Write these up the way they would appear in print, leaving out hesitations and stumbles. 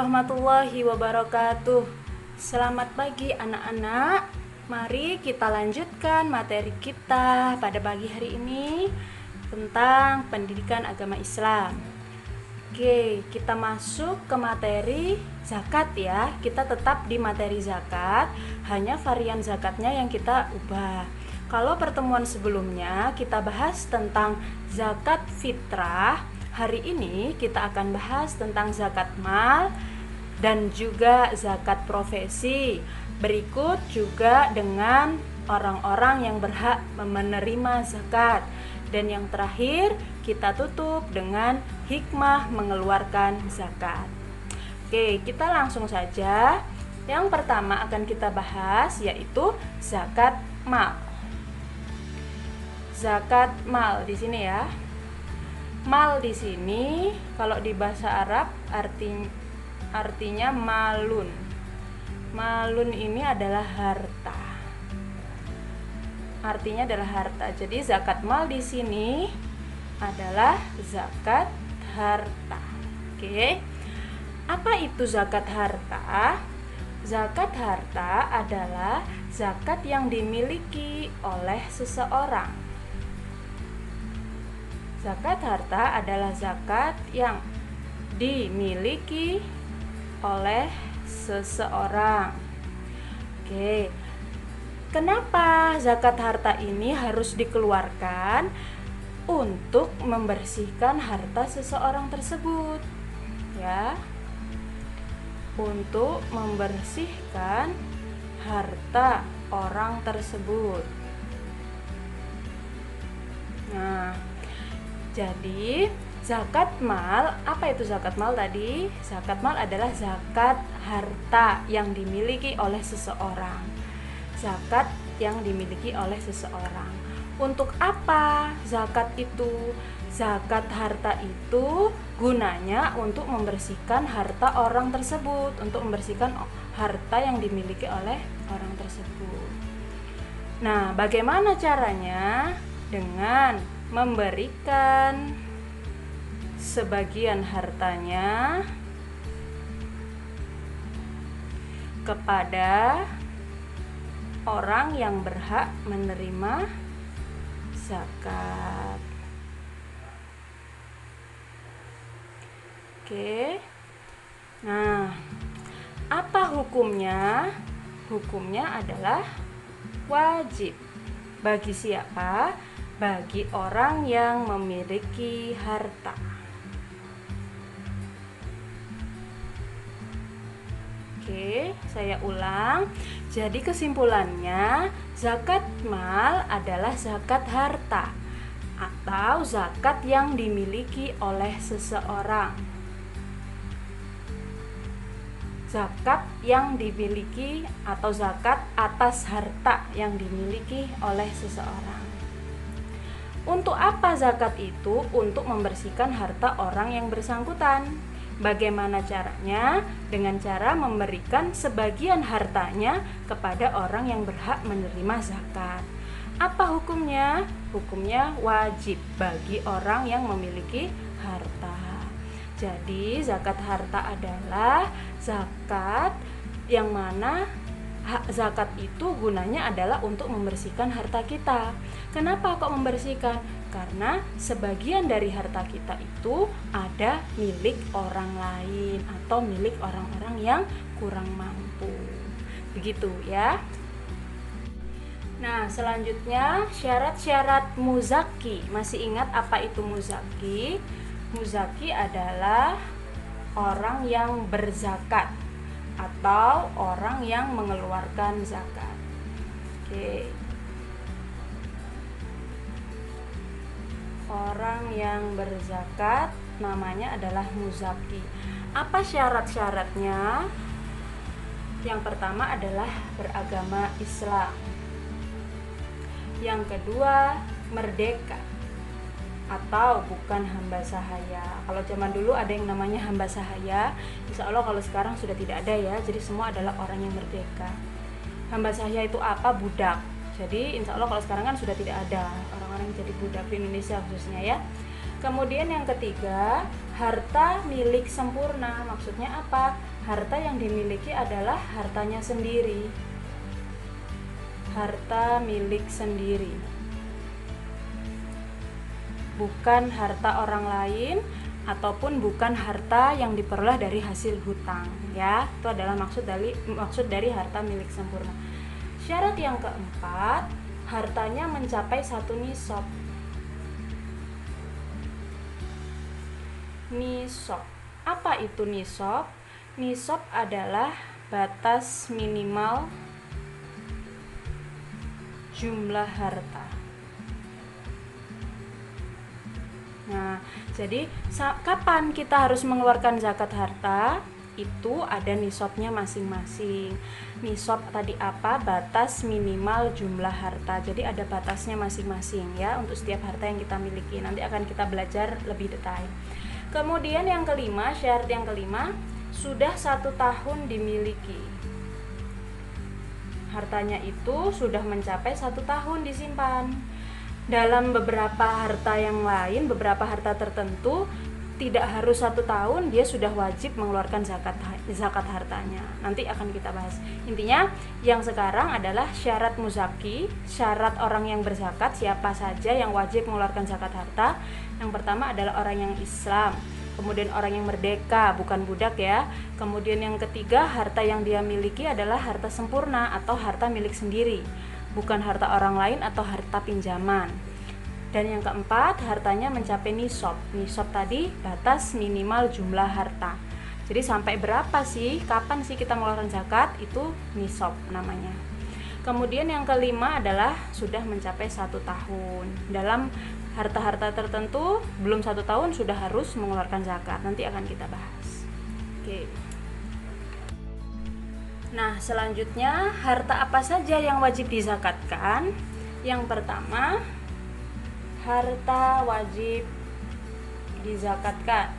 warahmatullahi wabarakatuh. Selamat pagi anak-anak. Mari kita lanjutkan materi kita pada pagi hari ini tentang pendidikan agama Islam. Oke, kita masuk ke materi zakat ya. Kita tetap di materi zakat, hanya varian zakatnya yang kita ubah. Kalau pertemuan sebelumnya kita bahas tentang zakat fitrah, hari ini kita akan bahas tentang zakat mal dan juga zakat profesi. Berikut juga dengan orang-orang yang berhak menerima zakat. Dan yang terakhir kita tutup dengan hikmah mengeluarkan zakat. Oke, kita langsung saja. Yang pertama akan kita bahas yaitu zakat mal. Zakat mal di sini ya. Mal di sini kalau di bahasa Arab artinya malun. Malun ini adalah harta. Artinya adalah harta. Jadi zakat mal di sini adalah zakat harta. Oke. Apa itu zakat harta? Zakat harta adalah zakat yang dimiliki oleh seseorang. Zakat harta adalah zakat yang dimiliki oleh seseorang. Oke. Kenapa zakat harta ini harus dikeluarkan? Untuk membersihkan harta seseorang tersebut. Ya. Untuk membersihkan harta orang tersebut. Nah, jadi zakat mal, apa itu zakat mal tadi? Zakat mal adalah zakat harta yang dimiliki oleh seseorang. Zakat yang dimiliki oleh seseorang. Untuk apa zakat itu? Zakat harta itu gunanya untuk membersihkan harta orang tersebut, untuk membersihkan harta yang dimiliki oleh orang tersebut. Nah, bagaimana caranya? Dengan memberikan sebagian hartanya kepada orang yang berhak menerima zakat. Oke. Nah, apa hukumnya? Hukumnya adalah wajib. Bagi siapa? Bagi orang yang memiliki harta. Oke, saya ulang. Jadi kesimpulannya, zakat mal adalah zakat harta atau zakat yang dimiliki oleh seseorang. Zakat yang dimiliki atau zakat atas harta yang dimiliki oleh seseorang. Untuk apa zakat itu? Untuk membersihkan harta orang yang bersangkutan. Bagaimana caranya? Dengan cara memberikan sebagian hartanya kepada orang yang berhak menerima zakat. Apa hukumnya? Hukumnya wajib bagi orang yang memiliki harta. Jadi zakat harta adalah zakat yang mana zakat itu gunanya adalah untuk membersihkan harta kita. Kenapa kok membersihkan? Karena sebagian dari harta kita itu ada milik orang lain atau milik orang-orang yang kurang mampu. Begitu ya. Nah, selanjutnya syarat-syarat muzaki. Masih ingat apa itu muzaki? Muzaki adalah orang yang berzakat atau orang yang mengeluarkan zakat. Oke. Orang yang berzakat namanya adalah muzaki. Apa syarat-syaratnya? Yang pertama adalah beragama Islam. Yang kedua, merdeka atau bukan hamba sahaya. Kalau zaman dulu ada yang namanya hamba sahaya, insya Allah kalau sekarang sudah tidak ada ya. Jadi semua adalah orang yang merdeka. Hamba sahaya itu apa? Budak. Jadi insya Allah kalau sekarang kan sudah tidak ada orang-orang yang jadi budak di Indonesia khususnya ya. Kemudian yang ketiga, harta milik sempurna. Maksudnya apa? Harta yang dimiliki adalah hartanya sendiri. Harta milik sendiri. Bukan harta orang lain ataupun bukan harta yang diperoleh dari hasil hutang, ya. Itu adalah maksud dari harta milik sempurna. Syarat yang keempat, hartanya mencapai 1 nisab. Nisab. Apa itu nisab? Nisab adalah batas minimal jumlah harta. Nah, jadi kapan kita harus mengeluarkan zakat harta? Itu ada nisabnya masing-masing. Nisab tadi apa? Batas minimal jumlah harta. Jadi ada batasnya masing-masing ya untuk setiap harta yang kita miliki. Nanti akan kita belajar lebih detail. Kemudian yang kelima, syarat yang kelima, sudah 1 tahun dimiliki. Hartanya itu sudah mencapai 1 tahun disimpan. Dalam beberapa harta yang lain, beberapa harta tertentu tidak harus 1 tahun dia sudah wajib mengeluarkan zakat hartanya. Nanti akan kita bahas. Intinya yang sekarang adalah syarat muzaki, syarat orang yang berzakat, siapa saja yang wajib mengeluarkan zakat harta. Yang pertama adalah orang yang Islam, kemudian orang yang merdeka, bukan budak ya. Kemudian yang ketiga, harta yang dia miliki adalah harta sempurna atau harta milik sendiri, bukan harta orang lain atau harta pinjaman. Dan yang keempat, hartanya mencapai nisab. Nisab tadi batas minimal jumlah harta. Jadi sampai berapa sih, kapan sih kita mengeluarkan zakat, itu nisab namanya. Kemudian yang kelima adalah sudah mencapai 1 tahun. Dalam harta-harta tertentu belum 1 tahun sudah harus mengeluarkan zakat. Nanti akan kita bahas. Oke. Nah, selanjutnya harta apa saja yang wajib dizakatkan? Yang pertama, harta wajib dizakatkan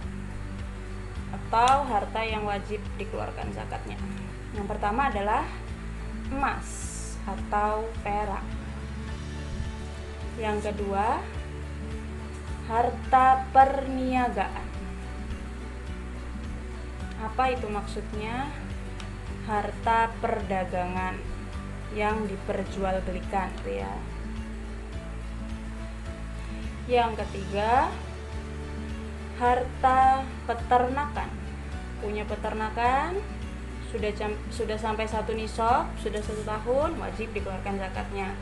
atau harta yang wajib dikeluarkan zakatnya. Yang pertama adalah emas atau perak. Yang kedua, harta perniagaan. Apa itu maksudnya? Harta perdagangan yang diperjualbelikan ya. Yang ketiga, harta peternakan. Punya peternakan sudah sampai 1 nisab, sudah 1 tahun, wajib dikeluarkan zakatnya.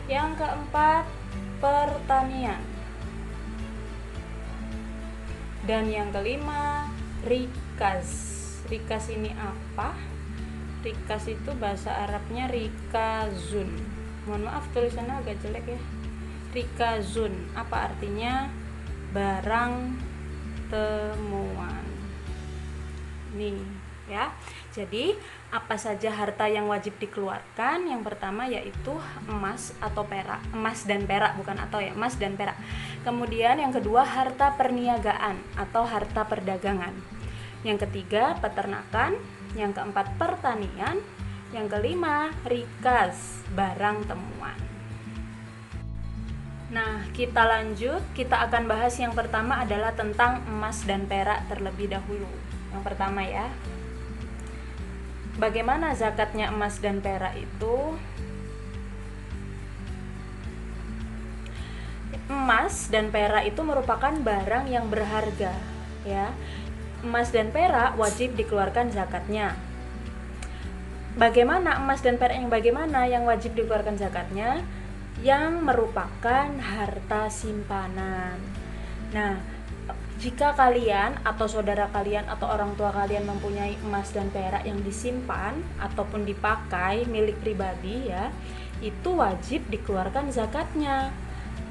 Yang keempat, pertanian. Dan yang kelima, rikaz. Rikaz ini apa? Rikaz itu bahasa Arabnya rikazun. Mohon maaf tulisannya agak jelek ya. Rikazun, apa artinya? Barang temuan. Nih ya. Jadi apa saja harta yang wajib dikeluarkan? Yang pertama yaitu emas atau perak. Emas dan perak, bukan atau ya, emas dan perak. Kemudian yang kedua, harta perniagaan atau harta perdagangan. Yang ketiga, peternakan. Yang keempat, pertanian. Yang kelima, rikaz, barang temuan. Nah, kita lanjut. Kita akan bahas yang pertama adalah tentang emas dan perak terlebih dahulu. Yang pertama ya, bagaimana zakatnya emas dan perak itu? Emas dan perak itu merupakan barang yang berharga ya. Emas dan perak wajib dikeluarkan zakatnya. Bagaimana emas dan perak yang bagaimana yang wajib dikeluarkan zakatnya? Yang merupakan harta simpanan. Nah, jika kalian atau saudara kalian atau orang tua kalian mempunyai emas dan perak yang disimpan ataupun dipakai milik pribadi ya, itu wajib dikeluarkan zakatnya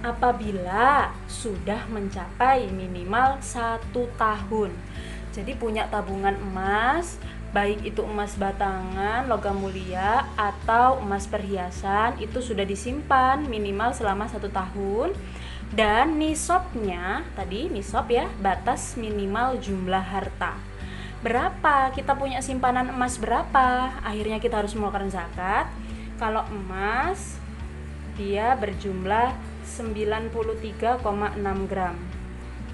apabila sudah mencapai minimal 1 tahun. Jadi punya tabungan emas, baik itu emas batangan, logam mulia, atau emas perhiasan, itu sudah disimpan minimal selama 1 tahun. Dan nisabnya, tadi nisab ya, batas minimal jumlah harta. Berapa kita punya simpanan emas berapa? Akhirnya kita harus mengeluarkan zakat. Kalau emas, dia berjumlah 93,6 gram.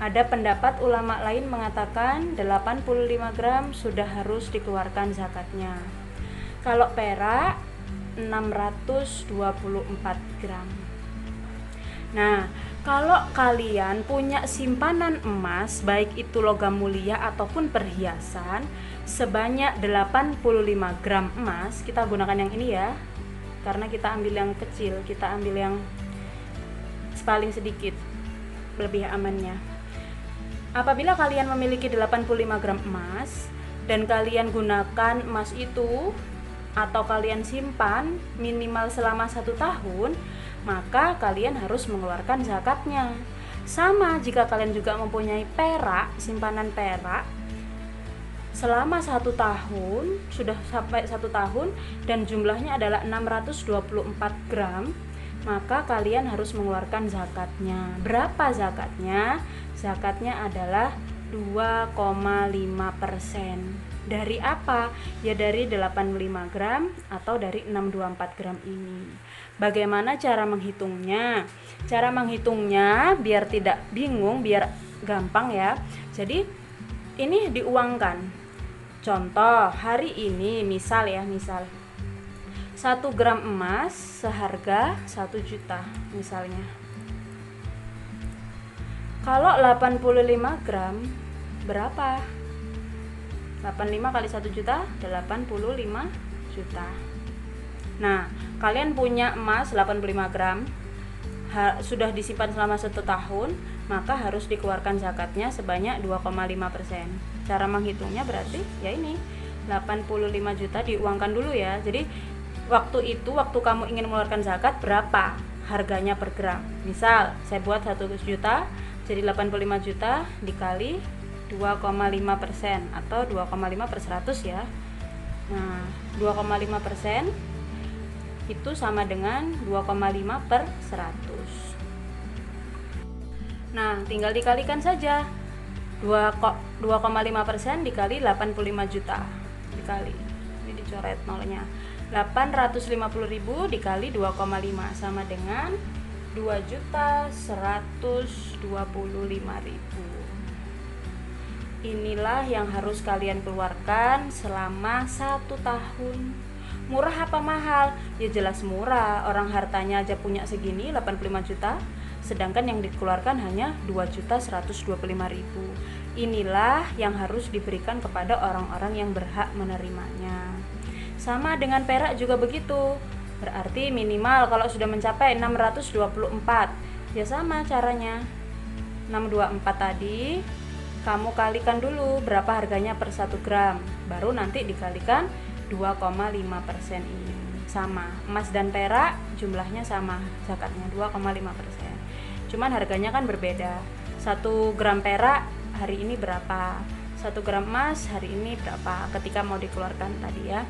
Ada pendapat ulama lain mengatakan 85 gram sudah harus dikeluarkan zakatnya. Kalau perak 624 gram. Nah, kalau kalian punya simpanan emas, baik itu logam mulia ataupun perhiasan, sebanyak 85 gram emas, kita gunakan yang ini ya, karena kita ambil yang kecil, kita ambil yang paling sedikit, lebih amannya. Apabila kalian memiliki 85 gram emas dan kalian gunakan emas itu atau kalian simpan minimal selama 1 tahun, maka kalian harus mengeluarkan zakatnya. Sama jika kalian juga mempunyai perak, simpanan perak selama 1 tahun, sudah sampai 1 tahun dan jumlahnya adalah 624 gram, maka kalian harus mengeluarkan zakatnya. Berapa zakatnya? Zakatnya adalah 2,5%. Dari apa? Ya dari 85 gram atau dari 624 gram ini. Bagaimana cara menghitungnya? Cara menghitungnya biar tidak bingung, biar gampang ya. Jadi ini diuangkan. Contoh, hari ini misal 1 gram emas seharga 1 juta misalnya. Kalau 85 gram berapa? 85 kali 1 juta, 85 juta. Nah, kalian punya emas 85 gram, sudah disimpan selama 1 tahun, maka harus dikeluarkan zakatnya sebanyak 2,5%. Cara menghitungnya berarti ya ini, 85 juta diuangkan dulu ya. Jadi waktu kamu ingin mengeluarkan zakat, berapa harganya per gram? Misal, saya buat 1 juta, jadi 85 juta dikali 2,5% atau 2,5 per 100 ya. Nah, 2,5% itu sama dengan 2,5 per 100. Nah, tinggal dikalikan saja. 2,5% dikali 85 juta. Dikali. Ini dicoret nolnya. 850.000 dikali 2,5 sama dengan 2.125.000. Inilah yang harus kalian keluarkan selama 1 tahun. Murah apa mahal? Ya jelas murah. Orang hartanya aja punya segini, 85 juta, sedangkan yang dikeluarkan hanya 2.125.000. Inilah yang harus diberikan kepada orang-orang yang berhak menerimanya. Sama dengan perak juga begitu. Berarti minimal kalau sudah mencapai 624, ya sama caranya. 624 tadi kamu kalikan dulu berapa harganya per 1 gram, baru nanti dikalikan 2,5% ini. Sama, emas dan perak jumlahnya sama, zakatnya 2,5%. Cuman harganya kan berbeda. 1 gram perak hari ini berapa, 1 gram emas hari ini berapa ketika mau dikeluarkan tadi ya.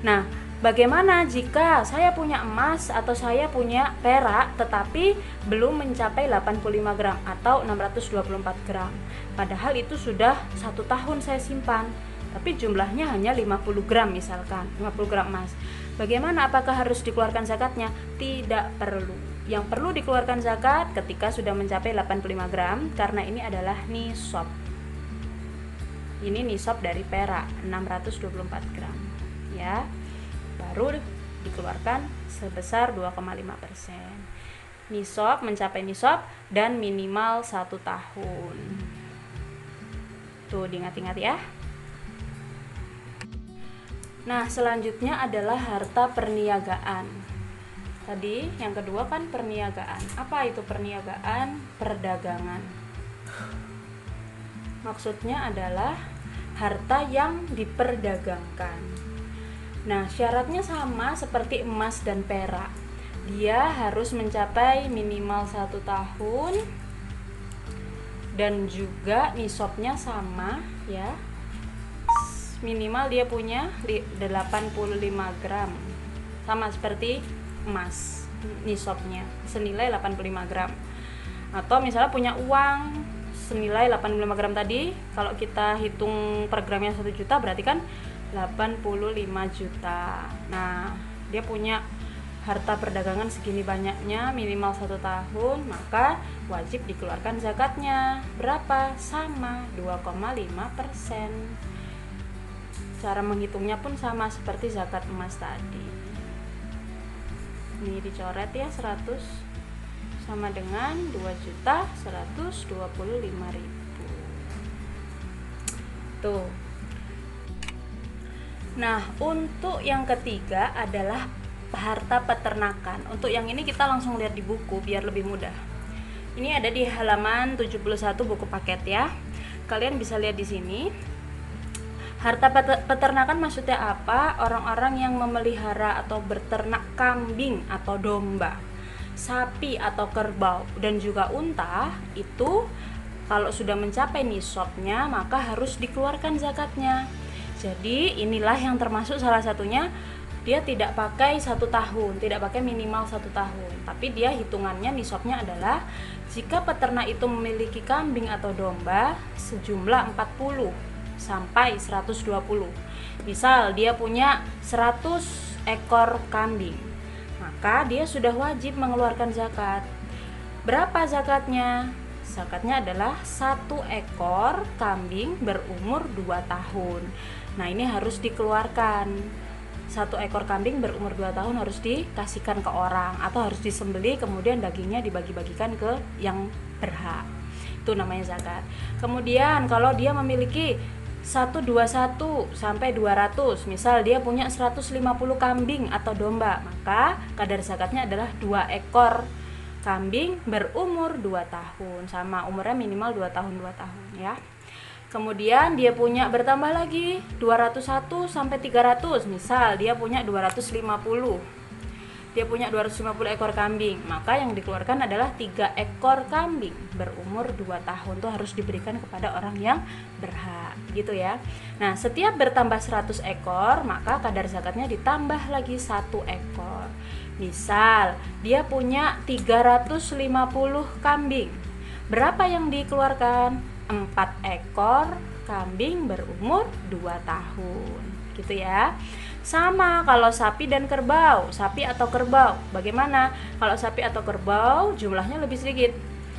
Nah, bagaimana jika saya punya emas atau saya punya perak tetapi belum mencapai 85 gram atau 624 gram? Padahal itu sudah 1 tahun saya simpan, tapi jumlahnya hanya 50 gram misalkan, 50 gram emas. Bagaimana, apakah harus dikeluarkan zakatnya? Tidak perlu. Yang perlu dikeluarkan zakat ketika sudah mencapai 85 gram karena ini adalah nisab. Ini nisab dari perak 624 gram ya. Baru dikeluarkan sebesar 2,5%. Nisab, mencapai nisab dan minimal 1 tahun. Tuh diingat-ingat ya. Nah, selanjutnya adalah harta perniagaan. Tadi yang kedua kan perniagaan. Apa itu perniagaan? Perdagangan. Maksudnya adalah harta yang diperdagangkan. Nah, syaratnya sama seperti emas dan perak. Dia harus mencapai minimal 1 tahun dan juga nisabnya sama ya. Minimal dia punya 85 gram. Sama seperti emas, nisabnya senilai 85 gram. Atau misalnya punya uang senilai 85 gram tadi, kalau kita hitung per gramnya 1 juta berarti kan 85 juta. Nah, dia punya harta perdagangan segini banyaknya, minimal 1 tahun, maka wajib dikeluarkan zakatnya. Berapa? Sama, 2,5%. Cara menghitungnya pun sama seperti zakat emas tadi. Ini dicoret ya, 100 sama dengan 2.125.000. Tuh. Nah, untuk yang ketiga adalah harta peternakan. Untuk yang ini kita langsung lihat di buku biar lebih mudah. Ini ada di halaman 71 buku paket ya. Kalian bisa lihat di sini. Harta peternakan maksudnya apa? Orang-orang yang memelihara atau berternak kambing atau domba, sapi atau kerbau, dan juga unta, itu kalau sudah mencapai nisabnya maka harus dikeluarkan zakatnya. Jadi inilah yang termasuk salah satunya, dia tidak pakai 1 tahun, tidak pakai minimal 1 tahun, tapi dia hitungannya nisabnya adalah jika peternak itu memiliki kambing atau domba sejumlah 40 sampai 120. Misal dia punya 100 ekor kambing, maka dia sudah wajib mengeluarkan zakat. Berapa zakatnya? Zakatnya adalah 1 ekor kambing berumur 2 tahun. Nah, ini harus dikeluarkan. 1 ekor kambing berumur 2 tahun harus dikasihkan ke orang atau harus disembelih, kemudian dagingnya dibagi-bagikan ke yang berhak. Itu namanya zakat. Kemudian kalau dia memiliki 121 sampai 200, misal dia punya 150 kambing atau domba, maka kadar zakatnya adalah 2 ekor kambing berumur 2 tahun, sama umurnya minimal 2 tahun ya. Kemudian dia punya bertambah lagi 201 sampai 300, misal dia punya 250. Dia punya 250 ekor kambing, maka yang dikeluarkan adalah 3 ekor kambing berumur 2 tahun. Itu harus diberikan kepada orang yang berhak, gitu ya. Nah, setiap bertambah 100 ekor, maka kadar zakatnya ditambah lagi 1 ekor. Misal, dia punya 350 kambing. Berapa yang dikeluarkan? 4 ekor kambing berumur 2 tahun, gitu ya. Sama kalau sapi dan kerbau, sapi atau kerbau. Bagaimana? Kalau sapi atau kerbau jumlahnya lebih sedikit.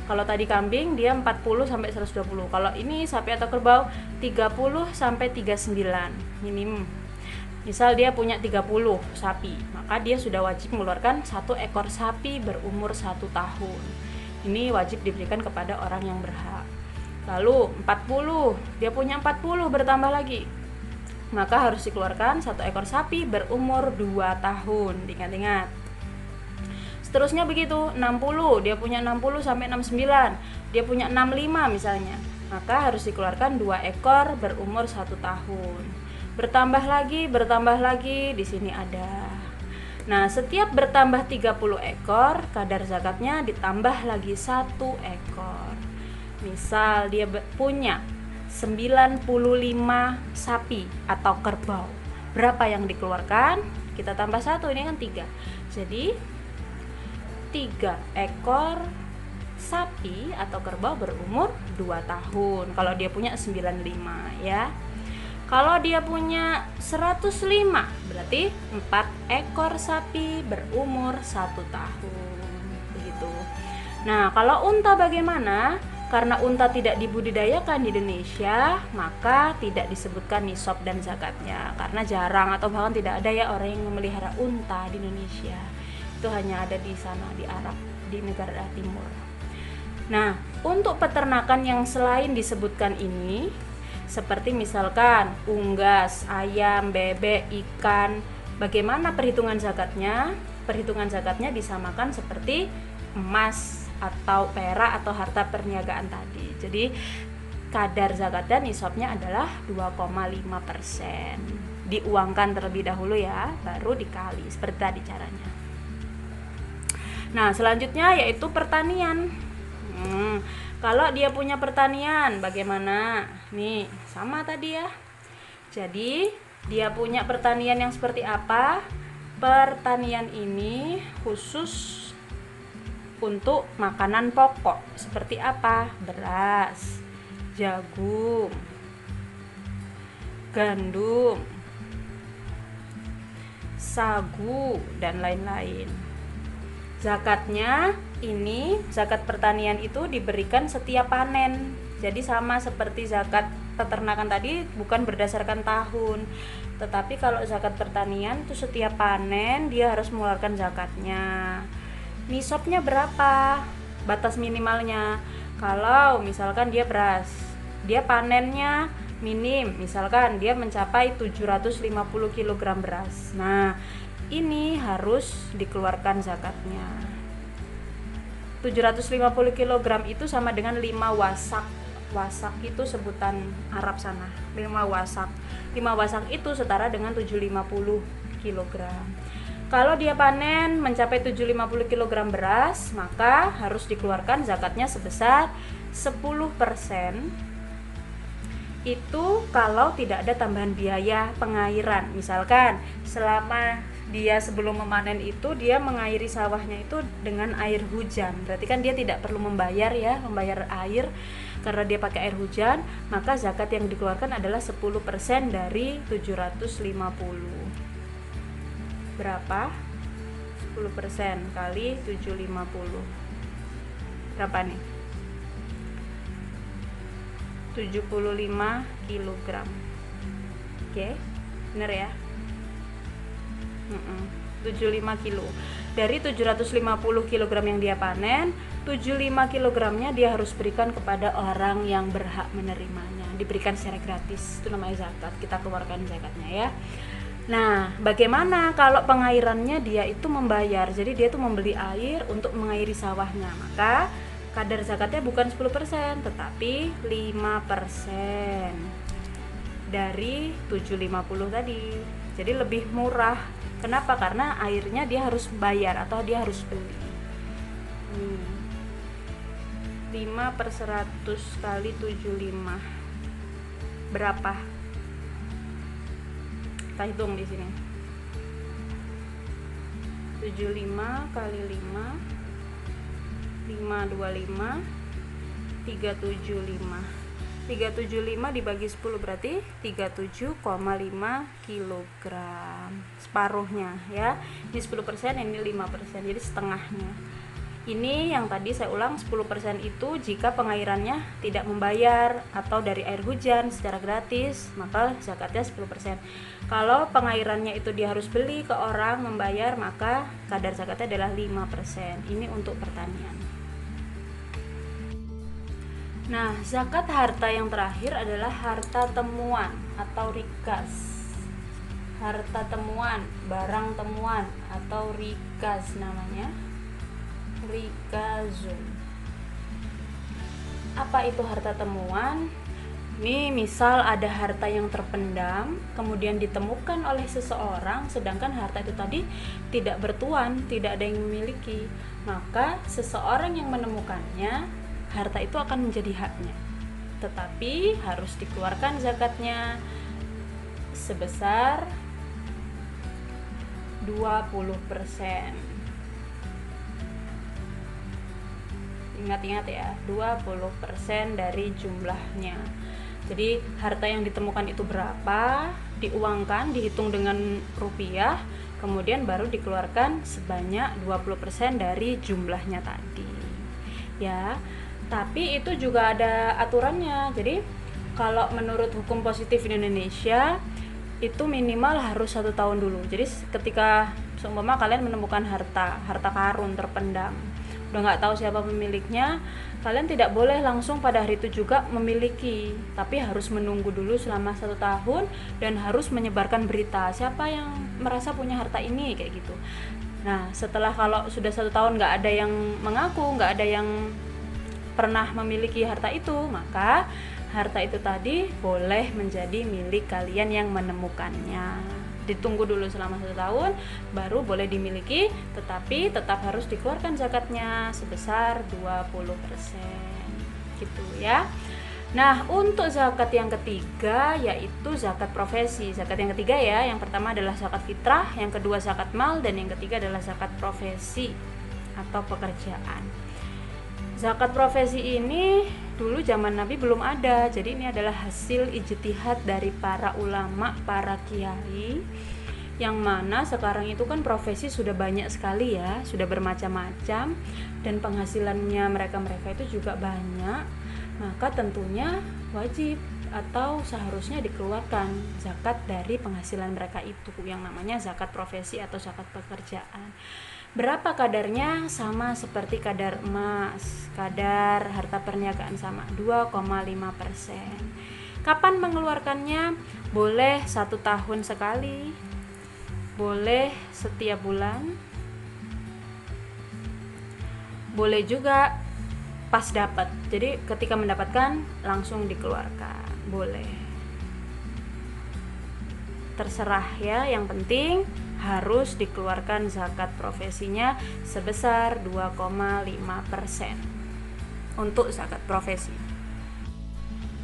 Kalau tadi kambing dia 40 sampai 120. Kalau ini sapi atau kerbau 30 sampai 39 minim. Misal dia punya 30 sapi, maka dia sudah wajib mengeluarkan 1 ekor sapi berumur 1 tahun. Ini wajib diberikan kepada orang yang berhak. Lalu 40, dia punya 40 bertambah lagi, maka harus dikeluarkan 1 ekor sapi berumur 2 tahun. Ingat-ingat. Seterusnya begitu, 60, dia punya 60 sampai 69, dia punya 65 misalnya, maka harus dikeluarkan 2 ekor berumur 1 tahun. Bertambah lagi, di sini ada. Nah, setiap bertambah 30 ekor, kadar zakatnya ditambah lagi 1 ekor. Misal dia punya 95 sapi atau kerbau. Berapa yang dikeluarkan? Kita tambah 1, ini kan 3. Jadi 3 ekor sapi atau kerbau berumur 2 tahun. Kalau dia punya 95 ya. Kalau dia punya 105, berarti 4 ekor sapi berumur 1 tahun. Begitu. Nah, kalau unta bagaimana? Karena unta tidak dibudidayakan di Indonesia, maka tidak disebutkan nisab dan zakatnya. Karena jarang atau bahkan tidak ada ya orang yang memelihara unta di Indonesia. Itu hanya ada di sana, di Arab, di negara timur. Nah, untuk peternakan yang selain disebutkan ini, seperti misalkan unggas, ayam, bebek, ikan, bagaimana perhitungan zakatnya? Perhitungan zakatnya disamakan seperti emas atau perak atau harta perniagaan tadi. Jadi kadar zakat dan nisabnya adalah 2,5%. Diuangkan terlebih dahulu ya, baru dikali. Seperti tadi caranya. Nah, selanjutnya yaitu pertanian. Kalau dia punya pertanian, bagaimana? Nih, sama tadi ya. Jadi dia punya pertanian yang seperti apa? Pertanian ini khusus untuk makanan pokok. Seperti apa? Beras, jagung, gandum, sagu, dan lain-lain. Zakatnya ini, zakat pertanian itu diberikan setiap panen. Jadi sama seperti zakat peternakan tadi, bukan berdasarkan tahun. Tetapi kalau zakat pertanian itu setiap panen dia harus mengeluarkan zakatnya. Nisabnya berapa? Batas minimalnya. Kalau misalkan dia beras, dia panennya minim, misalkan dia mencapai 750 kg beras. Nah, ini harus dikeluarkan zakatnya. 750 kg itu sama dengan 5 wasak. Wasak itu sebutan Arab sana. 5 wasak. 5 wasak itu setara dengan 750 kg. Kalau dia panen mencapai 750 kg beras, maka harus dikeluarkan zakatnya sebesar 10%. Itu kalau tidak ada tambahan biaya pengairan. Misalkan selama dia sebelum memanen itu dia mengairi sawahnya itu dengan air hujan, berarti kan dia tidak perlu membayar air karena dia pakai air hujan, maka zakat yang dikeluarkan adalah 10% dari 750. Berapa? 10% kali 750 berapa nih? 75 kg. Oke, bener ya? 75 kilo. Dari 750 kg yang dia panen, 75 kg-nya dia harus berikan kepada orang yang berhak menerimanya. Diberikan secara gratis. Itu namanya zakat. Kita keluarkan zakatnya ya. Nah, bagaimana kalau pengairannya dia itu membayar? Jadi dia tuh membeli air untuk mengairi sawahnya. Maka kadar zakatnya bukan 10%, tetapi 5% dari 750 tadi. Jadi lebih murah. Kenapa? Karena airnya dia harus bayar atau dia harus beli. 5/100 kali 75 berapa? Kita hitung di sini. 75 kali 5 525 375 dibagi 10 berarti 37,5 kg, separuhnya ya. Ini 10%, ini 5%, jadi setengahnya. Ini yang tadi saya ulang, 10% itu jika pengairannya tidak membayar atau dari air hujan secara gratis, maka zakatnya 10%. Kalau pengairannya itu dia harus beli ke orang, membayar, maka kadar zakatnya adalah 5%. Ini untuk pertanian. Nah, zakat harta yang terakhir adalah harta temuan atau rikas. Harta temuan, barang temuan atau rikas namanya. Rikazun. Apa itu harta temuan? Ini misal ada harta yang terpendam kemudian ditemukan oleh seseorang, sedangkan harta itu tadi tidak bertuan, tidak ada yang memiliki, maka seseorang yang menemukannya, harta itu akan menjadi haknya, tetapi harus dikeluarkan zakatnya sebesar 20%. Ingat-ingat ya, 20% dari jumlahnya. Jadi harta yang ditemukan itu berapa, diuangkan, dihitung dengan rupiah, kemudian baru dikeluarkan sebanyak 20% dari jumlahnya tadi. Ya, tapi itu juga ada aturannya. Jadi kalau menurut hukum positif di Indonesia itu minimal harus 1 tahun dulu. Jadi ketika seumpama kalian menemukan harta karun terpendam, udah nggak tahu siapa pemiliknya, kalian tidak boleh langsung pada hari itu juga memiliki, tapi harus menunggu dulu selama 1 tahun dan harus menyebarkan berita siapa yang merasa punya harta ini, kayak gitu. Nah, setelah kalau sudah 1 tahun nggak ada yang mengaku, nggak ada yang pernah memiliki harta itu, maka harta itu tadi boleh menjadi milik kalian yang menemukannya. Ditunggu dulu selama 1 tahun baru boleh dimiliki, tetapi tetap harus dikeluarkan zakatnya sebesar 20% gitu ya. Nah, untuk zakat yang ketiga yaitu zakat profesi. Zakat yang ketiga ya, yang pertama adalah zakat fitrah, yang kedua zakat mal, dan yang ketiga adalah zakat profesi atau pekerjaan. Zakat profesi ini dulu zaman Nabi belum ada, jadi ini adalah hasil ijtihad dari para ulama, para kiai yang mana sekarang itu kan profesi sudah banyak sekali ya, sudah bermacam-macam, dan penghasilannya mereka itu juga banyak, maka tentunya wajib atau seharusnya dikeluarkan zakat dari penghasilan mereka itu, yang namanya zakat profesi atau zakat pekerjaan. Berapa kadarnya? Sama seperti kadar emas, kadar harta perniagaan sama, 2,5%. Kapan mengeluarkannya? Boleh 1 tahun sekali, boleh setiap bulan, boleh juga pas dapat. Jadi ketika mendapatkan langsung dikeluarkan, boleh. Terserah ya, yang penting harus dikeluarkan zakat profesinya sebesar 2,5% untuk zakat profesi.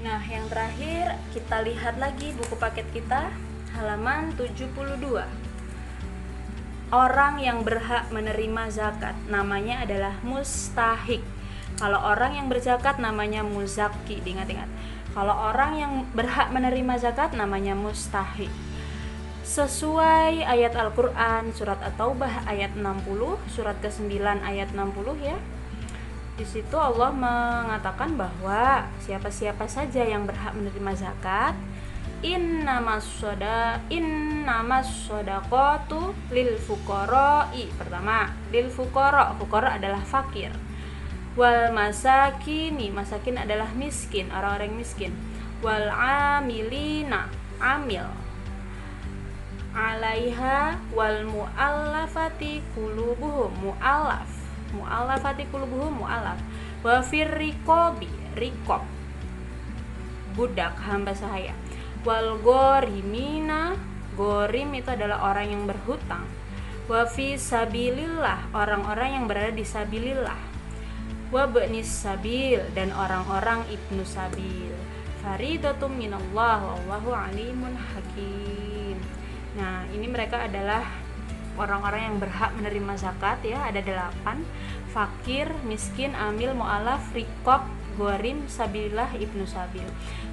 Nah, yang terakhir kita lihat lagi buku paket kita, halaman 72. Orang yang berhak menerima zakat namanya adalah mustahik. Kalau orang yang berzakat namanya muzaki, diingat-ingat. Kalau orang yang berhak menerima zakat namanya mustahik. Sesuai ayat Al-Qur'an surat At-Taubah ayat 60, surat ke-9 ayat 60 ya. Di situ Allah mengatakan bahwa siapa-siapa saja yang berhak menerima zakat, innamas shadaqatu lil fuqara'i. Pertama, lil fuqara adalah fakir. Wal masakini, masakin adalah miskin, orang-orang miskin. Wal amilina, amil. Alaiha wal muallafati qulubuhum, muallafati qulubuhum, muallaf. Wa fir riqabi, riqab, budak, hamba sahaya. Wal gorimina, gorim itu adalah orang yang berhutang. Wa fi sabilillah, orang-orang yang berada di sabilillah. Wa ba'nis sabil, dan orang-orang ibnu sabil. Faridatum minallah wallahu alimun hakim. Nah, ini mereka adalah orang-orang yang berhak menerima zakat ya, ada 8: fakir, miskin, amil, mu'alaf, riqab, gorim, sabilillah, ibnu sabil.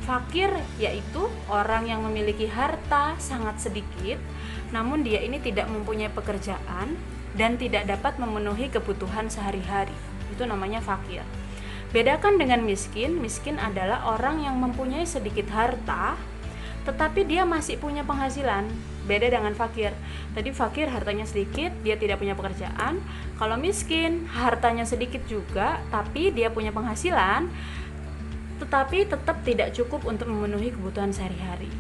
Fakir yaitu orang yang memiliki harta sangat sedikit, namun dia ini tidak mempunyai pekerjaan dan tidak dapat memenuhi kebutuhan sehari-hari. Itu namanya fakir. Bedakan dengan miskin. Miskin adalah orang yang mempunyai sedikit harta tetapi dia masih punya penghasilan. Beda dengan fakir. Tadi fakir hartanya sedikit, dia tidak punya pekerjaan. Kalau miskin, hartanya sedikit juga, tapi dia punya penghasilan, tetapi tetap tidak cukup untuk memenuhi kebutuhan sehari-hari.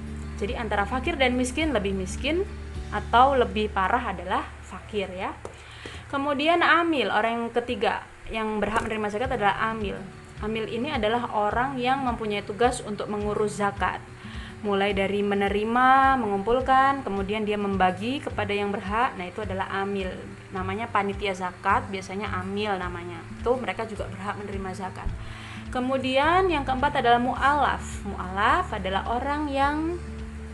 Jadi antara fakir dan miskin, lebih miskin atau lebih parah adalah fakir ya. Kemudian amil, orang yang ketiga yang berhak menerima zakat adalah amil. Amil ini adalah orang yang mempunyai tugas untuk mengurus zakat. Mulai dari menerima, mengumpulkan, kemudian dia membagi kepada yang berhak. Nah, itu adalah amil. Namanya panitia zakat, biasanya amil namanya. Itu mereka juga berhak menerima zakat. Kemudian yang keempat adalah mu'alaf. Mu'alaf adalah orang yang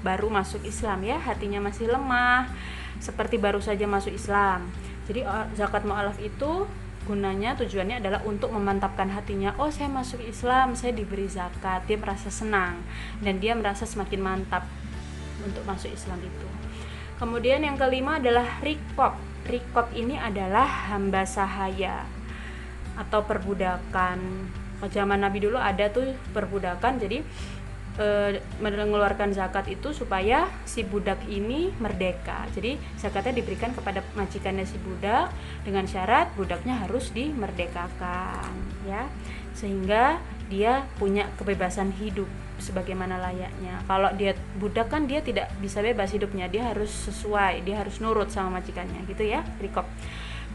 baru masuk Islam ya, hatinya masih lemah, seperti baru saja masuk Islam. Jadi zakat mu'alaf itu gunanya, tujuannya adalah untuk memantapkan hatinya. Oh, saya masuk Islam, saya diberi zakat. Dia merasa senang dan dia merasa semakin mantap untuk masuk Islam itu. Kemudian yang kelima adalah riqab. Riqab ini adalah hamba sahaya atau perbudakan. Zaman Nabi dulu ada tuh perbudakan. Jadi mengeluarkan zakat itu supaya si budak ini merdeka. Jadi zakatnya diberikan kepada majikannya si budak dengan syarat budaknya harus dimerdekakan ya, sehingga dia punya kebebasan hidup sebagaimana layaknya. Kalau dia budak kan dia tidak bisa bebas hidupnya, dia harus sesuai, dia harus nurut sama majikannya gitu ya, riqab.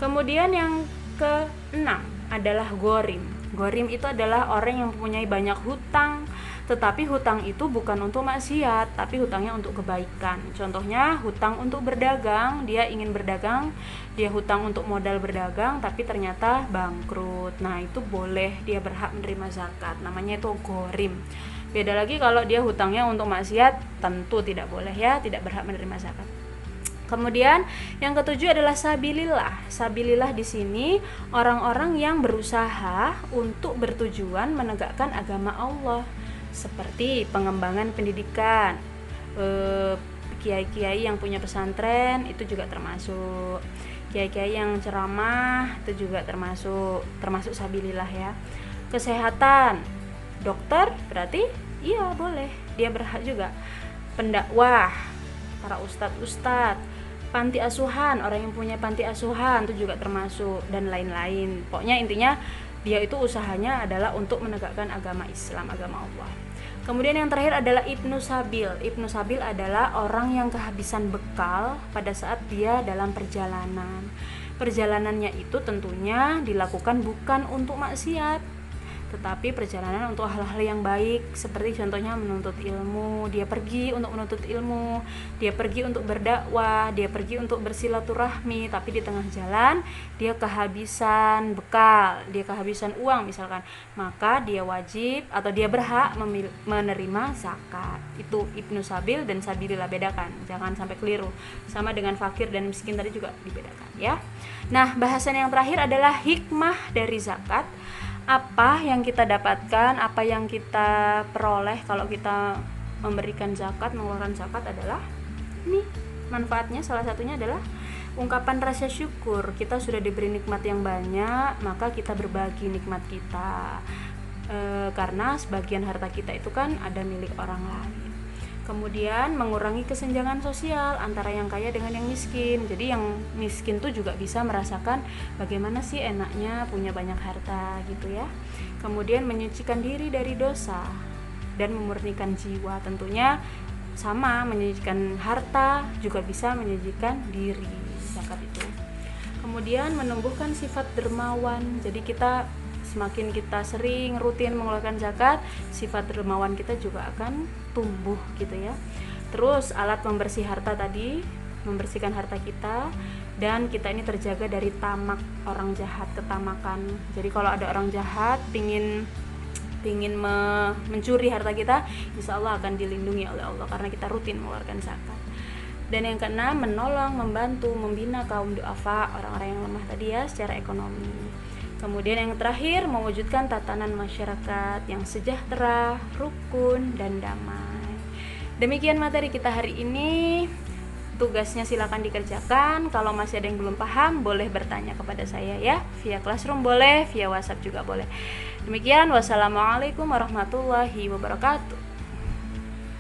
Kemudian yang ke-6 adalah gorim. Gorim itu adalah orang yang mempunyai banyak hutang, tetapi hutang itu bukan untuk maksiat, tapi hutangnya untuk kebaikan. Contohnya hutang untuk berdagang, dia ingin berdagang, dia hutang untuk modal berdagang, tapi ternyata bangkrut. Nah, itu boleh, dia berhak menerima zakat. Namanya itu gorim. Beda lagi kalau dia hutangnya untuk maksiat, tentu tidak boleh ya, tidak berhak menerima zakat. Kemudian yang ketujuh adalah sabilillah. Sabilillah di sini orang-orang yang berusaha untuk bertujuan menegakkan agama Allah, seperti pengembangan pendidikan, kiai-kiai yang punya pesantren itu juga termasuk, kiai-kiai yang ceramah itu juga termasuk sabilillah ya. Kesehatan, dokter berarti iya boleh, dia berhak juga. Pendakwah, para ustadz, panti asuhan, orang yang punya panti asuhan itu juga termasuk, dan lain-lain. Pokoknya intinya dia itu usahanya adalah untuk menegakkan agama Islam, agama Allah. Kemudian yang terakhir adalah Ibnu Sabil. Ibnu Sabil adalah orang yang kehabisan bekal pada saat dia dalam perjalanan. Perjalanannya itu tentunya dilakukan bukan untuk maksiat, tetapi perjalanan untuk hal-hal yang baik, seperti contohnya menuntut ilmu. Dia pergi untuk menuntut ilmu, dia pergi untuk berdakwah, dia pergi untuk bersilaturahmi, tapi di tengah jalan dia kehabisan bekal, dia kehabisan uang misalkan, maka dia wajib atau dia berhak menerima zakat. Itu Ibnu Sabil dan Sabilillah, bedakan, jangan sampai keliru. Sama dengan fakir dan miskin tadi juga dibedakan ya. Nah, bahasan yang terakhir adalah hikmah dari zakat. Apa yang kita dapatkan, apa yang kita peroleh kalau kita memberikan zakat, mengeluarkan zakat adalah ini manfaatnya. Salah satunya adalah ungkapan rasa syukur. Kita sudah diberi nikmat yang banyak, maka kita berbagi nikmat kita, karena sebagian harta kita itu kan ada milik orang lain. Kemudian mengurangi kesenjangan sosial antara yang kaya dengan yang miskin. Jadi yang miskin tuh juga bisa merasakan bagaimana sih enaknya punya banyak harta gitu ya. Kemudian menyucikan diri dari dosa dan memurnikan jiwa. Tentunya sama, menyucikan harta juga bisa menyucikan diri, zakat itu. Kemudian menumbuhkan sifat dermawan. Jadi semakin kita sering rutin mengeluarkan zakat, sifat dermawan kita juga akan tumbuh gitu ya. Terus alat pembersih harta tadi, membersihkan harta kita, dan kita ini terjaga dari tamak orang jahat, ketamakan. Jadi kalau ada orang jahat pingin mencuri harta kita, insya Allah akan dilindungi oleh Allah karena kita rutin mengeluarkan zakat. Dan yang keenam, menolong, membantu, membina kaum duafa, orang-orang yang lemah tadi ya, secara ekonomi. Kemudian yang terakhir, mewujudkan tatanan masyarakat yang sejahtera, rukun, dan damai. Demikian materi kita hari ini. Tugasnya silakan dikerjakan. Kalau masih ada yang belum paham, boleh bertanya kepada saya ya. Via Classroom boleh, via WhatsApp juga boleh. Demikian, wassalamualaikum warahmatullahi wabarakatuh.